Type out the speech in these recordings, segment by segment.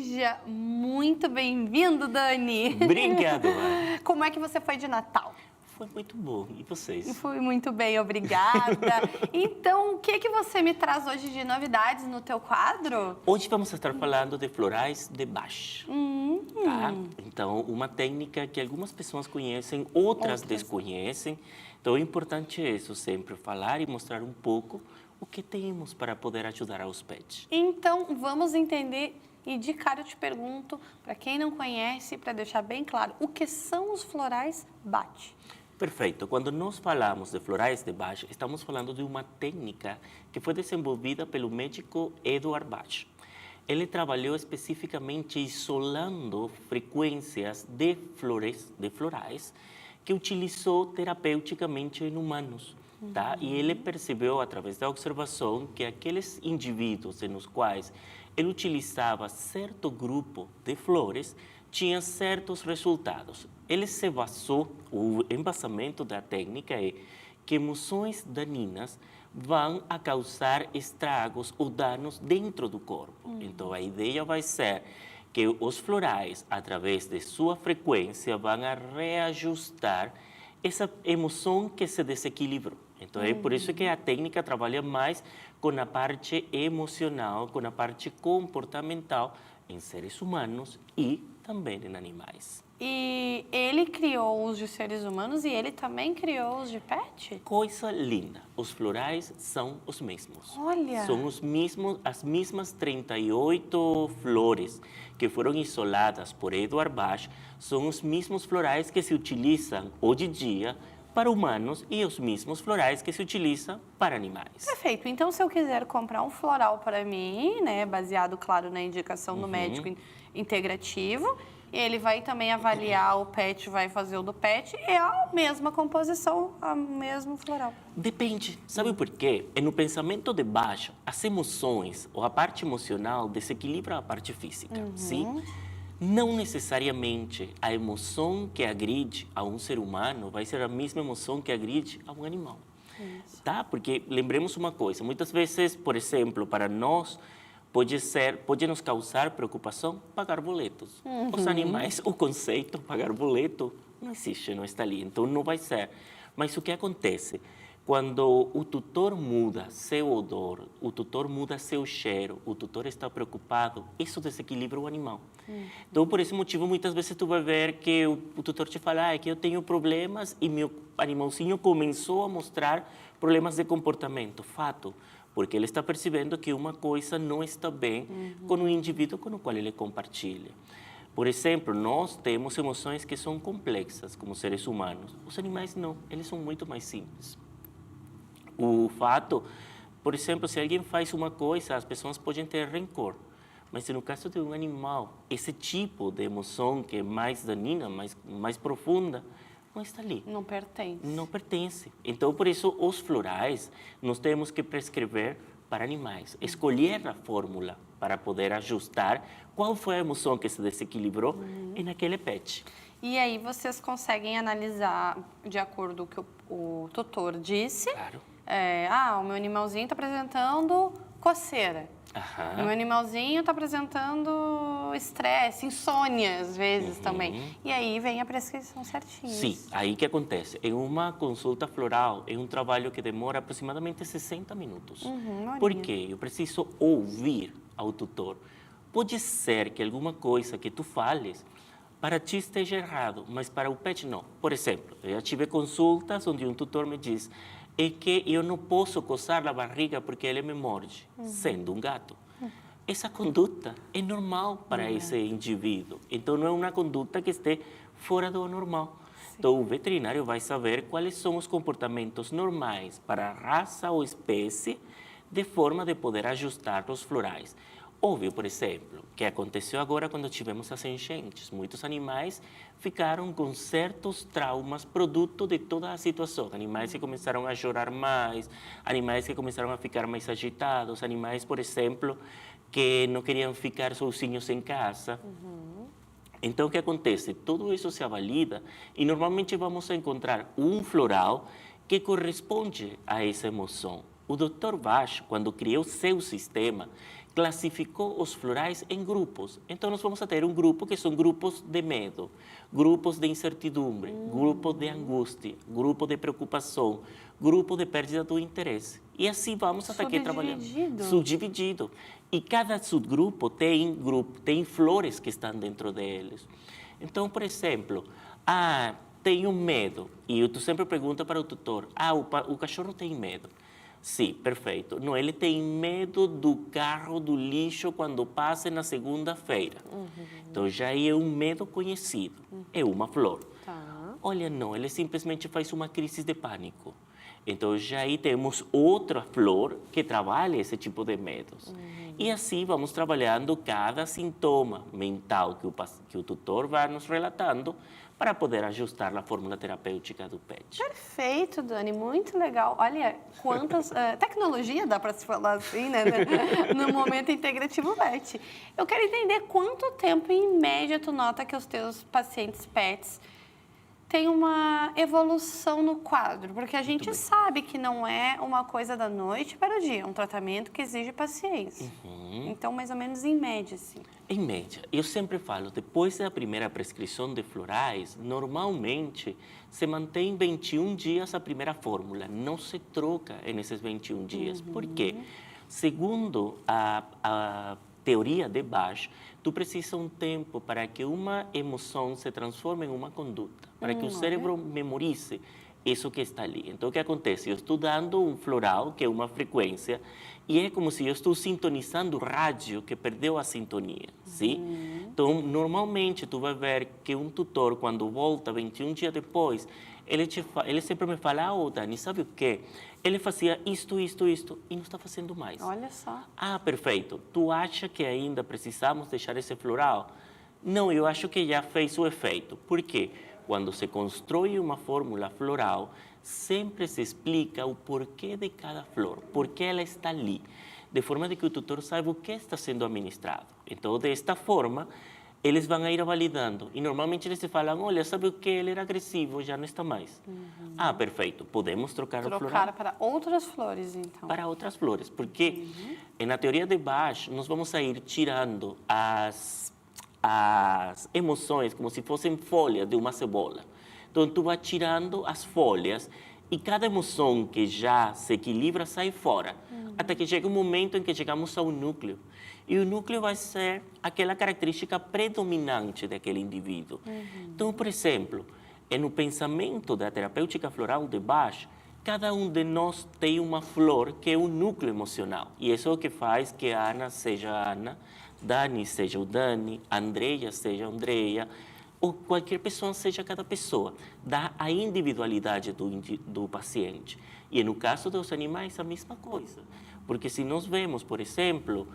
Seja muito bem-vindo, Dani. Obrigado, Ana. Como é que você foi de Natal? Foi muito bom. E vocês? Fui muito bem, obrigada. Então, o que você me traz hoje de novidades no teu quadro? Hoje vamos estar falando de florais de Bach. Tá? Então, uma técnica que algumas pessoas conhecem, outras desconhecem. Então, é importante isso, sempre falar e mostrar um pouco o que temos para poder ajudar aos pets. Então, vamos entender e de cara eu te pergunto, para quem não conhece, para deixar bem claro, o que são os florais Bach? Perfeito. Quando nós falamos de florais de Bach, estamos falando de uma técnica que foi desenvolvida pelo médico Eduard Bach. Ele trabalhou especificamente isolando frequências de florais que utilizou terapeuticamente em humanos. Tá? E ele percebeu, através da observação, que aqueles indivíduos nos quais ele utilizava certo grupo de flores tinha certos resultados. Ele se basou, o embasamento da técnica é que emoções daninas vão a causar estragos ou danos dentro do corpo. Então, a ideia vai ser que os florais, através de sua frequência, vão a reajustar essa emoção que se desequilibrou. Então, é por isso que a técnica trabalha mais com a parte emocional, com a parte comportamental em seres humanos e também em animais. E ele criou os de seres humanos e ele também criou os de pet? Coisa linda, os florais são os mesmos. Olha! São as mesmas 38 flores que foram isoladas por Eduard Bach, são os mesmos florais que se utilizam hoje em dia para humanos e os mesmos florais que se utilizam para animais. Perfeito. Então, se eu quiser comprar um floral para mim, né, baseado, claro, na indicação do médico integrativo, ele vai também avaliar o pet, vai fazer o do pet, é a mesma composição, o mesmo floral. Depende. Sabe por quê? No pensamento de Bach, as emoções ou a parte emocional desequilibra a parte física, sim? Não necessariamente a emoção que agride a um ser humano vai ser a mesma emoção que agride a um animal. Tá? Porque lembremos uma coisa, muitas vezes, por exemplo, para nós, pode nos causar preocupação pagar boletos. Os animais, o conceito pagar boleto não existe, não está ali, então não vai ser. Mas o que acontece? Quando o tutor muda seu odor, o tutor muda seu cheiro, o tutor está preocupado, isso desequilibra o animal. Então, por esse motivo, muitas vezes tu vai ver que o tutor te fala que eu tenho problemas e meu animalzinho começou a mostrar problemas de comportamento. Fato, porque ele está percebendo que uma coisa não está bem com o indivíduo com o qual ele compartilha. Por exemplo, nós temos emoções que são complexas como seres humanos. Os animais não, eles são muito mais simples. O fato, por exemplo, se alguém faz uma coisa, as pessoas podem ter rancor. Mas no caso de um animal, esse tipo de emoção que é mais danina, mais profunda, não está ali. Não pertence. Não pertence. Então, por isso, os florais, nós temos que prescrever para animais. Escolher a fórmula para poder ajustar qual foi a emoção que se desequilibrou naquele pet. E aí vocês conseguem analisar de acordo com o que o tutor disse. Claro. O meu animalzinho está apresentando coceira. O meu animalzinho está apresentando estresse, insônia, às vezes, também. E aí vem a prescrição certinha. Sim, aí que acontece? Em uma consulta floral, é um trabalho que demora aproximadamente 60 minutos. Por quê? Eu preciso ouvir ao tutor. Pode ser que alguma coisa que tu fales para ti esteja errado, mas para o pet não. Por exemplo, eu já tive consultas onde um tutor me diz que eu não posso coçar a barriga porque ele me morde, sendo um gato. Essa conduta é normal para esse indivíduo. Então, não é uma conduta que esteja fora do normal. Então, o veterinário vai saber quais são os comportamentos normais para a raça ou espécie, de forma de poder ajustar os florais. Óbvio, por exemplo, que aconteceu agora quando tivemos as enchentes. Muitos animais ficaram com certos traumas produto de toda a situação. Animais que começaram a chorar mais, animais que começaram a ficar mais agitados, animais, por exemplo, que não queriam ficar sozinhos em casa. Então, o que acontece? Tudo isso se avalida e normalmente vamos encontrar um floral que corresponde a essa emoção. O Dr. Bach, quando criou seu sistema, classificou os florais em grupos. Então, nós vamos ter um grupo que são grupos de medo, grupos de incertidumbre, grupo de angústia, grupo de preocupação, grupo de perda do interesse. E assim vamos até que trabalhamos. Subdividido. E cada subgrupo tem flores que estão dentro deles. Então, por exemplo, tenho medo. E tu sempre pergunta para o tutor, o cachorro tem medo. Sim, perfeito. Não, ele tem medo do carro do lixo quando passa na segunda-feira. Então, já é um medo conhecido. É uma flor. Tá. Olha, não, ele simplesmente faz uma crise de pânico. Então, já aí temos outra flor que trabalha esse tipo de medos. E assim vamos trabalhando cada sintoma mental que o tutor vai nos relatando para poder ajustar a fórmula terapêutica do PET. Perfeito, Dani, muito legal. Olha, quantas... tecnologia, dá para se falar assim, né? No momento integrativo PET. Eu quero entender quanto tempo, em média, tu nota que os teus pacientes PETs têm uma evolução no quadro, porque a gente sabe que não é uma coisa da noite para o dia, é um tratamento que exige paciência. Então, mais ou menos em média, assim. Em média, eu sempre falo, depois da primeira prescrição de florais, normalmente se mantém 21 dias a primeira fórmula, não se troca nesses 21 dias. Por quê? Segundo a teoria de Bach, tu precisa um tempo para que uma emoção se transforme em uma conduta, para que o cérebro memorize isso que está ali. Então, o que acontece? Eu estou dando um floral, que é uma frequência, e é como se eu estou sintonizando o rádio que perdeu a sintonia, sim? Então, normalmente, tu vai ver que um tutor, quando volta 21 dias depois, ele sempre me fala, Dani, sabe o quê? Ele fazia isto, e não está fazendo mais. Olha só. Perfeito. Tu acha que ainda precisamos deixar esse floral? Não, eu acho que já fez o efeito. Por quê? Quando se constrói uma fórmula floral, sempre se explica o porquê de cada flor, por que ela está ali, de forma de que o tutor saiba o que está sendo administrado. Então, desta forma, eles vão ir validando. E normalmente eles se falam, olha, sabe o que? Ele era agressivo, já não está mais. Perfeito. Podemos trocar o floral? Trocar para outras flores, então. Para outras flores, porque na teoria de Bach, nós vamos ir tirando as emoções como se fossem folhas de uma cebola. Então, tu vai tirando as folhas e cada emoção que já se equilibra sai fora, até que chega um momento em que chegamos ao núcleo. E o núcleo vai ser aquela característica predominante daquele indivíduo. Então, por exemplo, no pensamento da terapêutica floral de Bach, cada um de nós tem uma flor que é o núcleo emocional. E isso é o que faz que a Ana seja a Ana, Dani seja o Dani, Andreia seja a Andreia, ou qualquer pessoa seja cada pessoa. Dá a individualidade do paciente. E no caso dos animais, a mesma coisa. Porque se nós vemos, por exemplo,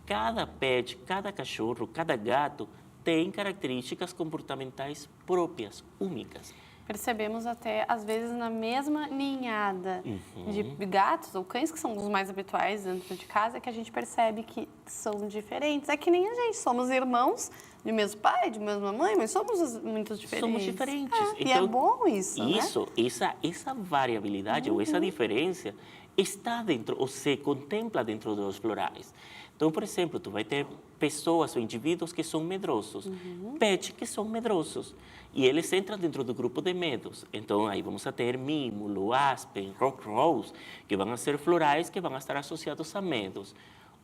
cada pet, cada cachorro, cada gato tem características comportamentais próprias, únicas. Percebemos até, às vezes, na mesma ninhada de gatos ou cães, que são os mais habituais dentro de casa, que a gente percebe que são diferentes. É que nem a gente, somos irmãos de mesmo pai, de mesma mãe, mas somos muito diferentes. Somos diferentes. E é bom isso, né? Essa variabilidade ou essa diferença está dentro, ou se contempla dentro dos florais. Então, por exemplo, tu vai ter pessoas ou indivíduos que são medrosos, pets que são medrosos, e eles entram dentro do grupo de medos. Então, aí vamos a ter mímulo, aspen, rock rose, que vão a ser florais que vão a estar associados a medos.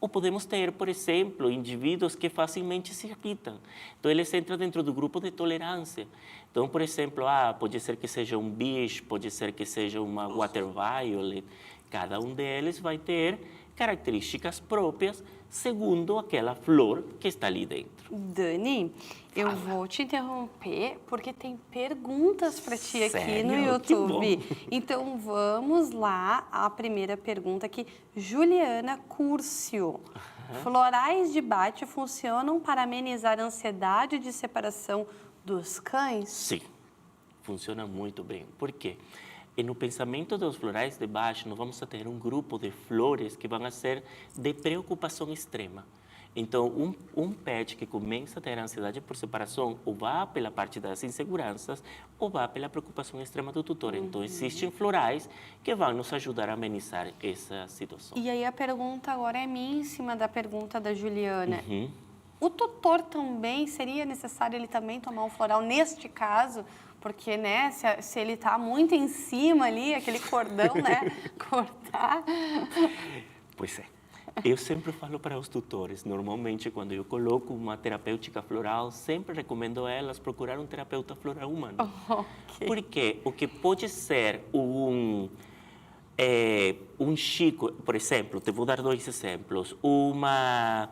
Ou podemos ter, por exemplo, indivíduos que facilmente se irritam. Então, eles entram dentro do grupo de tolerância. Então, por exemplo, pode ser que seja um bicho, pode ser que seja uma water violet. Cada um deles vai ter características próprias segundo aquela flor que está ali dentro. Dani, eu vou te interromper porque tem perguntas para ti aqui no Sério? Que YouTube. bom. Então vamos lá, a primeira pergunta aqui, Juliana Curcio. Florais de Bach funcionam para amenizar a ansiedade de separação dos cães? Sim, funciona muito bem. Por quê? E no pensamento dos florais de Bach, nós vamos ter um grupo de flores que vão ser de preocupação extrema. Então, um pet que começa a ter ansiedade por separação, ou vai pela parte das inseguranças, ou vai pela preocupação extrema do tutor. Então, existem florais que vão nos ajudar a amenizar essa situação. E aí a pergunta agora é minha em cima da pergunta da Juliana. Uhum. O tutor também, seria necessário ele também tomar um floral neste caso? Porque, né, se ele está muito em cima ali, aquele cordão, né, cortar... Pois é. Eu sempre falo para os tutores, normalmente quando eu coloco uma terapêutica floral, sempre recomendo a elas procurar um terapeuta floral humano. Okay. Porque o que pode ser um chico, por exemplo, te vou dar 2 exemplos. Uma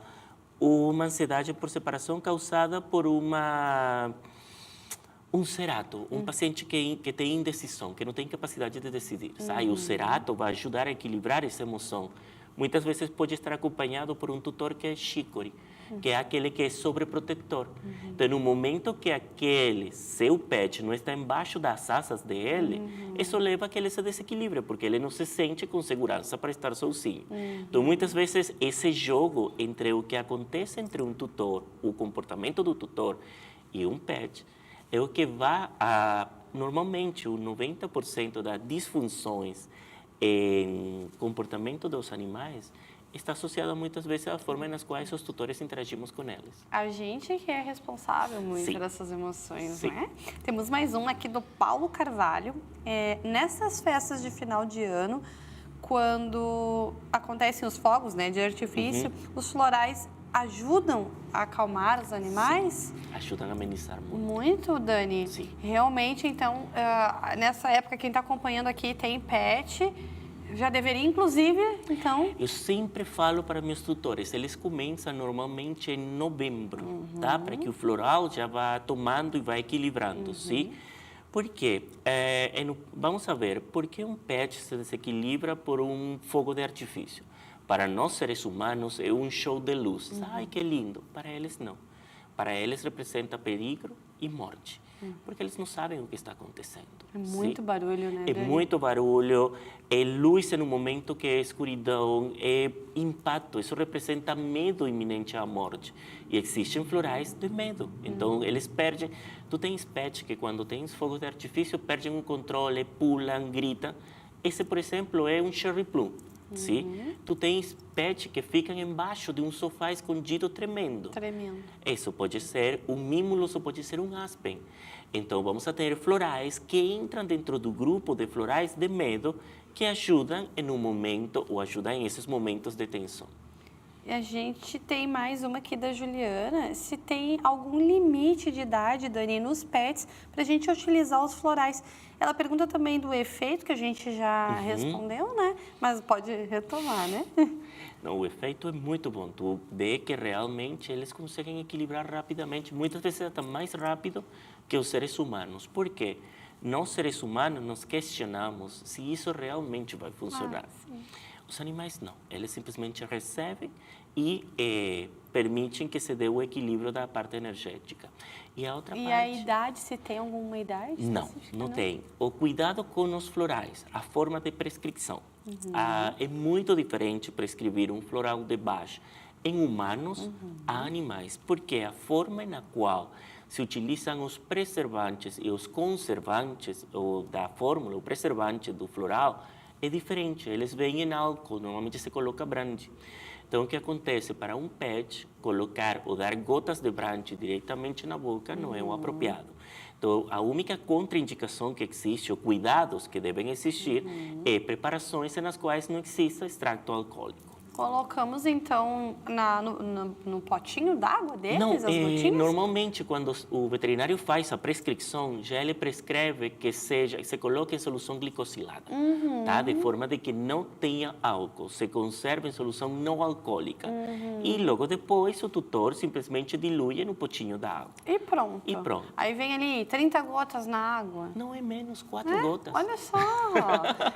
ansiedade por separação causada por um cerato, um paciente que tem indecisão, que não tem capacidade de decidir. Sabe? O cerato vai ajudar a equilibrar essa emoção. Muitas vezes pode estar acompanhado por um tutor que é chicory, que é aquele que é sobreprotetor. Então, no momento que aquele seu pet não está embaixo das asas dele, isso leva a que ele se desequilibre, porque ele não se sente com segurança para estar sozinho. Então, muitas vezes, esse jogo entre o que acontece entre um tutor, o comportamento do tutor e um pet, é o que vai a, normalmente, o 90% das disfunções em comportamento dos animais está associado muitas vezes à forma nas quais os tutores interagimos com eles. A gente que é responsável muito Sim. dessas emoções, Sim. né? Temos mais um aqui do Paulo Carvalho. Nessas festas de final de ano, quando acontecem os fogos, né, de artifício, os florais ajudam a acalmar os animais? Sim. Ajudam a amenizar muito. Muito, Dani. Sim. Realmente, então, nessa época, quem está acompanhando aqui tem pet, já deveria, inclusive, então... Eu sempre falo para meus tutores, eles começam normalmente em novembro, tá? Para que o floral já vá tomando e vá equilibrando, sim? Porque, vamos ver, por que um pet se desequilibra por um fogo de artifício? Para nós, seres humanos, é um show de luzes. Ai, que lindo. Para eles, não. Para eles, representa perigo e morte. Porque eles não sabem o que está acontecendo. É muito barulho, né, É Dani? muito barulho, é luz em um momento que é escuridão, é impacto. Isso representa medo iminente à morte. E existem florais de medo. Então, eles perdem... Tu tens pets que, quando tens fogo de artifício, perdem o controle, pulam, gritam. Esse, por exemplo, é um cherry plum. Sim? Tu tens pets que ficam embaixo de um sofá escondido tremendo. Tremendo. Isso pode ser um mímulos ou pode ser um aspen. Então, vamos a ter florais que entram dentro do grupo de florais de medo que ajudam em um momento ou ajudam em esses momentos de tensão. E a gente tem mais uma aqui da Juliana. Se tem algum limite de idade, Dani, nos pets, para a gente utilizar os florais. Ela pergunta também do efeito, que a gente já respondeu, né? Mas pode retomar, né? Não, o efeito é muito bom. Tu vê que realmente eles conseguem equilibrar rapidamente, muitas vezes até mais rápido que os seres humanos. Por quê? Nós, seres humanos, nos questionamos se isso realmente vai funcionar. Os animais não. Eles simplesmente recebem e permitem que se dê o equilíbrio da parte energética. E a outra parte... E a idade, se tem alguma idade? Não, não tem. O cuidado com os florais, a forma de prescrição. É muito diferente prescrever um floral de Bach em humanos a animais, porque a forma na qual se utilizam os preservantes e os conservantes da fórmula, o preservante do floral, é diferente. Eles vêm em álcool, normalmente se coloca brandy. Então, o que acontece? Para um pet, colocar ou dar gotas de brandy diretamente na boca não é o apropriado. Então, a única contraindicação que existe, ou cuidados que devem existir, é preparações nas quais não exista extrato alcoólico. Colocamos, então, no potinho d'água deles, Não, as gotinhas? normalmente, quando o veterinário faz a prescrição, já ele prescreve que se coloque em solução glicosilada, tá? De forma de que não tenha álcool, se conserve em solução não alcoólica. E logo depois, o tutor simplesmente dilui no potinho d'água. E pronto. E pronto. Aí vem ali 30 gotas na água. Não é menos 4 gotas. Olha só,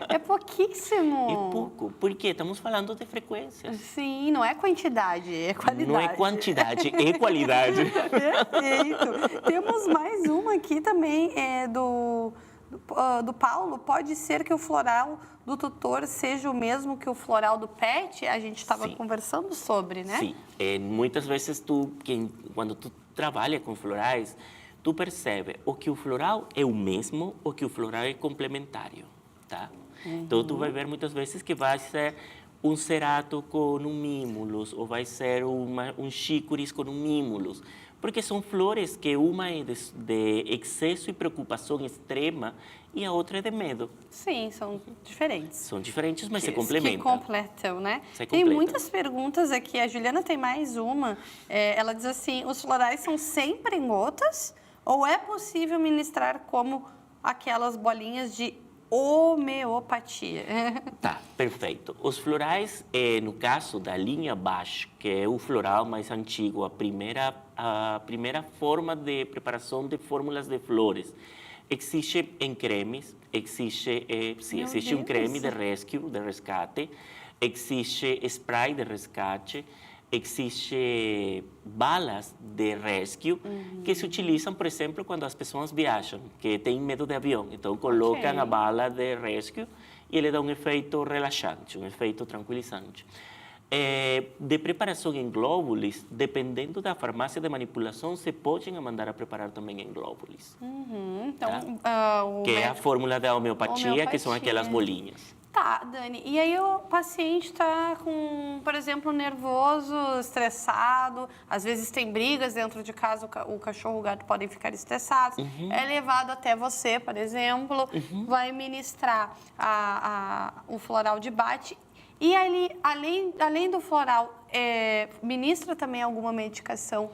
é pouquíssimo. É pouco, porque estamos falando de frequências. Sim, não é quantidade, é qualidade. Não é quantidade, é qualidade. Perfeito. Temos mais uma aqui também, do do Paulo, pode ser que o floral do tutor seja o mesmo que o floral do pet? A gente estava conversando sobre, né? Sim. Muitas vezes quando tu trabalha com florais, tu percebe ou que o floral é o mesmo ou que o floral é complementário, tá? Então, tu vai ver muitas vezes que vai ser um cerato com um mimulus ou vai ser um chicoris com um mimulus, porque são flores que uma é de excesso e preocupação extrema e a outra é de medo. Sim, são diferentes. São diferentes, mas se complementam. Que completam, né? Se Tem completam. muitas perguntas aqui. A Juliana tem mais uma. Ela diz assim, os florais são sempre em gotas ou é possível ministrar como aquelas bolinhas de homeopatia? Tá, perfeito. Os florais, no caso da linha Bach, que é o floral mais antigo, a primeira forma de preparação de fórmulas de flores, existe em cremes, existe um creme de rescate, existe spray de rescate, existe balas de rescue que se utilizam, por exemplo, quando as pessoas viajam, que têm medo de avião. Então, colocam a bala de rescue e ele dá um efeito relaxante, um efeito tranquilizante. De preparação em glóbulos, dependendo da farmácia de manipulação, se podem mandar a preparar também em glóbulos. Então, tá? Que é a fórmula da homeopatia, que são aquelas bolinhas. Tá, Dani. E aí o paciente está com, por exemplo, nervoso, estressado, às vezes tem brigas dentro de casa, o cachorro e o gato podem ficar estressados. É levado até você, por exemplo, vai ministrar o floral de Bach. E ali, além do floral, ministra também alguma medicação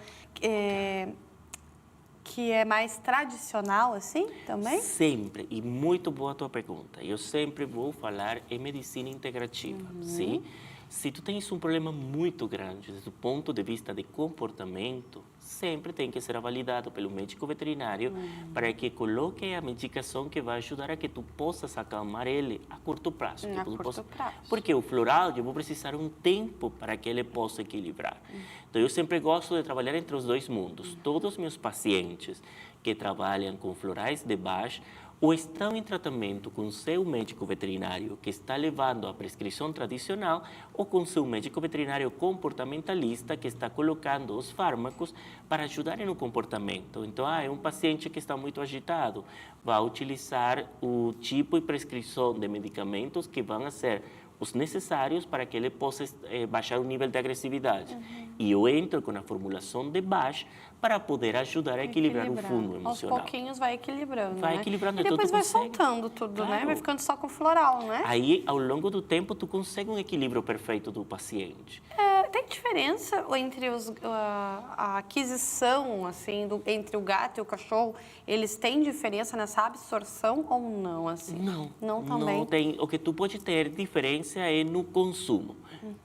que é mais tradicional, assim, também? Sempre, e muito boa a tua pergunta. Eu sempre vou falar em medicina integrativa, sim? Se tu tens um problema muito grande do ponto de vista de comportamento, sempre tem que ser avaliado pelo médico veterinário para que coloque a medicação que vai ajudar a que tu possas acalmar ele a curto prazo. Prazo. Porque o floral, eu vou precisar um tempo para que ele possa equilibrar. Então, eu sempre gosto de trabalhar entre os dois mundos. Todos os meus pacientes que trabalham com florais de Bach ou estão em tratamento com seu médico veterinário que está levando a prescrição tradicional ou com seu médico veterinário comportamentalista que está colocando os fármacos para ajudarem no comportamento. Então, é um paciente que está muito agitado, vai utilizar o tipo e prescrição de medicamentos que vão ser os necessários para que ele possa baixar o nível de agressividade. E eu entro com a formulação de Bach para poder ajudar a equilibrar o fundo emocional. Aos pouquinhos vai equilibrando, vai equilibrando. E depois então, vai soltando tudo, claro. né? Vai ficando só com floral, né? Aí, ao longo do tempo, tu consegue um equilíbrio perfeito do paciente. Tem diferença entre a aquisição, assim, entre o gato e o cachorro? Eles têm diferença nessa absorção ou não, assim? Não também? Não tem. O que tu pode ter diferença é no consumo.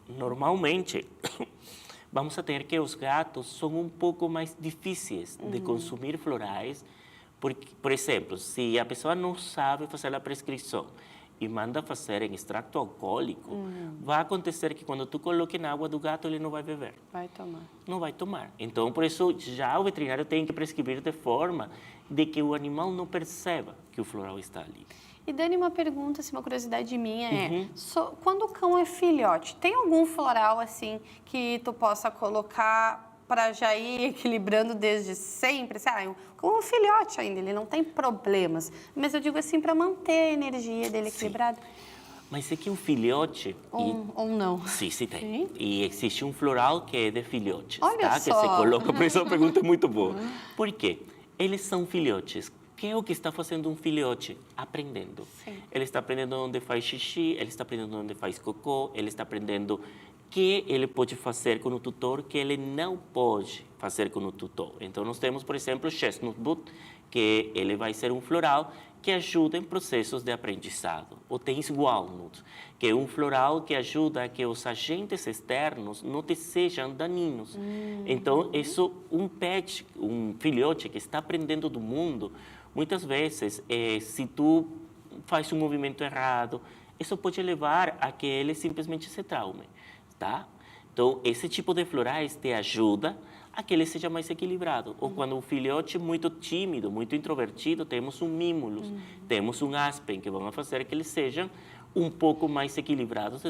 Normalmente, vamos a ter que os gatos são um pouco mais difíceis de consumir florais, porque, por exemplo, se a pessoa não sabe fazer a prescrição e manda fazer em extrato alcoólico, vai acontecer que quando tu coloque na água do gato, ele não vai beber. Vai tomar. Não vai tomar. Então, por isso, já o veterinário tem que prescrever de forma de que o animal não perceba que o floral está ali. E Dani, uma pergunta, assim, uma curiosidade minha quando o cão é filhote, tem algum floral, assim, que tu possa colocar para já ir equilibrando desde sempre? Como um filhote ainda, ele não tem problemas. Mas eu digo assim, para manter a energia dele equilibrada. Mas é que o filhote... Ou não? Sim, tem. Sim. E existe um floral que é de filhotes, Olha tá? só. Que se coloca, por isso a pergunta é muito boa. Por quê? Eles são filhotes. O que é o que está fazendo um filhote? Aprendendo. Sim. Ele está aprendendo onde faz xixi, ele está aprendendo onde faz cocô, ele está aprendendo que ele pode fazer com o tutor, que ele não pode fazer com o tutor. Então, nós temos, por exemplo, o Chestnut Butte, que ele vai ser um floral que ajuda em processos de aprendizado. O Tens Walnut, que é um floral que ajuda a que os agentes externos não te sejam daninhos. Então, isso, um pet, um filhote que está aprendendo do mundo, muitas vezes, se tu faz um movimento errado, isso pode levar a que ele simplesmente se traume, tá? Então, esse tipo de florais te ajuda a que ele seja mais equilibrado. Ou quando o filhote é muito tímido, muito introvertido, temos um mimulus, temos um aspen, que vão fazer que eles sejam um pouco mais equilibrados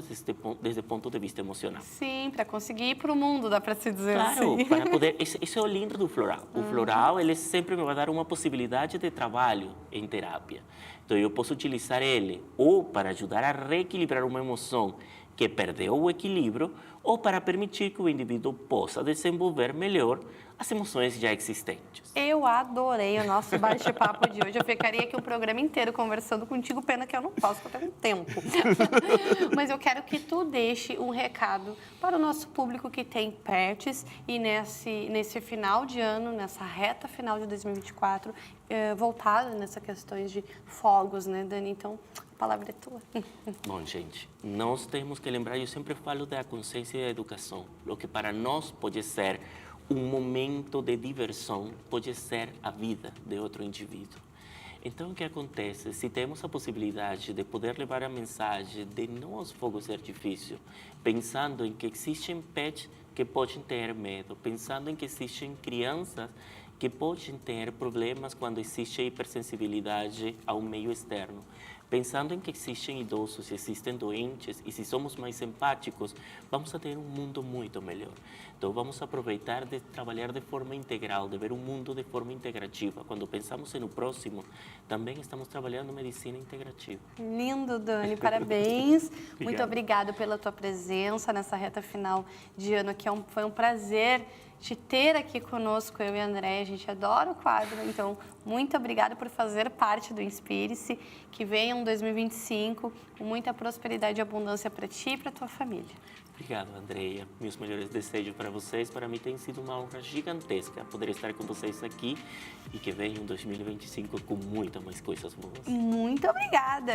desde o ponto de vista emocional. Sim, para conseguir ir para o mundo, dá para se dizer Claro, assim. para poder. Esse é o lindo do floral. O floral, ele sempre me vai dar uma possibilidade de trabalho em terapia. Então, eu posso utilizar ele ou para ajudar a reequilibrar uma emoção que perdeu o equilíbrio, ou para permitir que o indivíduo possa desenvolver melhor as emoções já existentes. Eu adorei o nosso bate-papo de hoje. Eu ficaria aqui o programa inteiro conversando contigo, pena que eu não posso, porque eu tenho tempo. Mas eu quero que tu deixe um recado para o nosso público que tem pets e nesse final de ano, nessa reta final de 2024, voltado nessas questões de fogos, né, Dani? Então, a palavra é tua. Bom, gente, nós temos que lembrar, eu sempre falo da consciência e da educação. O que para nós pode ser um momento de diversão, pode ser a vida de outro indivíduo. Então, o que acontece? Se temos a possibilidade de poder levar a mensagem de não aos fogos de artifício, pensando em que existem pets que podem ter medo, pensando em que existem crianças que podem ter problemas quando existe hipersensibilidade ao meio externo, pensando em que existem idosos, existem doentes, e se somos mais empáticos, vamos a ter um mundo muito melhor. Então, vamos aproveitar de trabalhar de forma integral, de ver o mundo de forma integrativa. Quando pensamos no próximo, também estamos trabalhando medicina integrativa. Lindo, Dani, parabéns. Obrigado. Muito obrigada pela tua presença nessa reta final de ano, que foi um prazer te ter aqui conosco, eu e a Andréia. A gente adora o quadro, então muito obrigada por fazer parte do Inspire-se. Que venha um 2025 com muita prosperidade e abundância para ti e para tua família. Obrigado, Andreia. Meus melhores desejos para vocês. Para mim tem sido uma honra gigantesca poder estar com vocês aqui e que venha um 2025 com muitas mais coisas boas. Muito obrigada!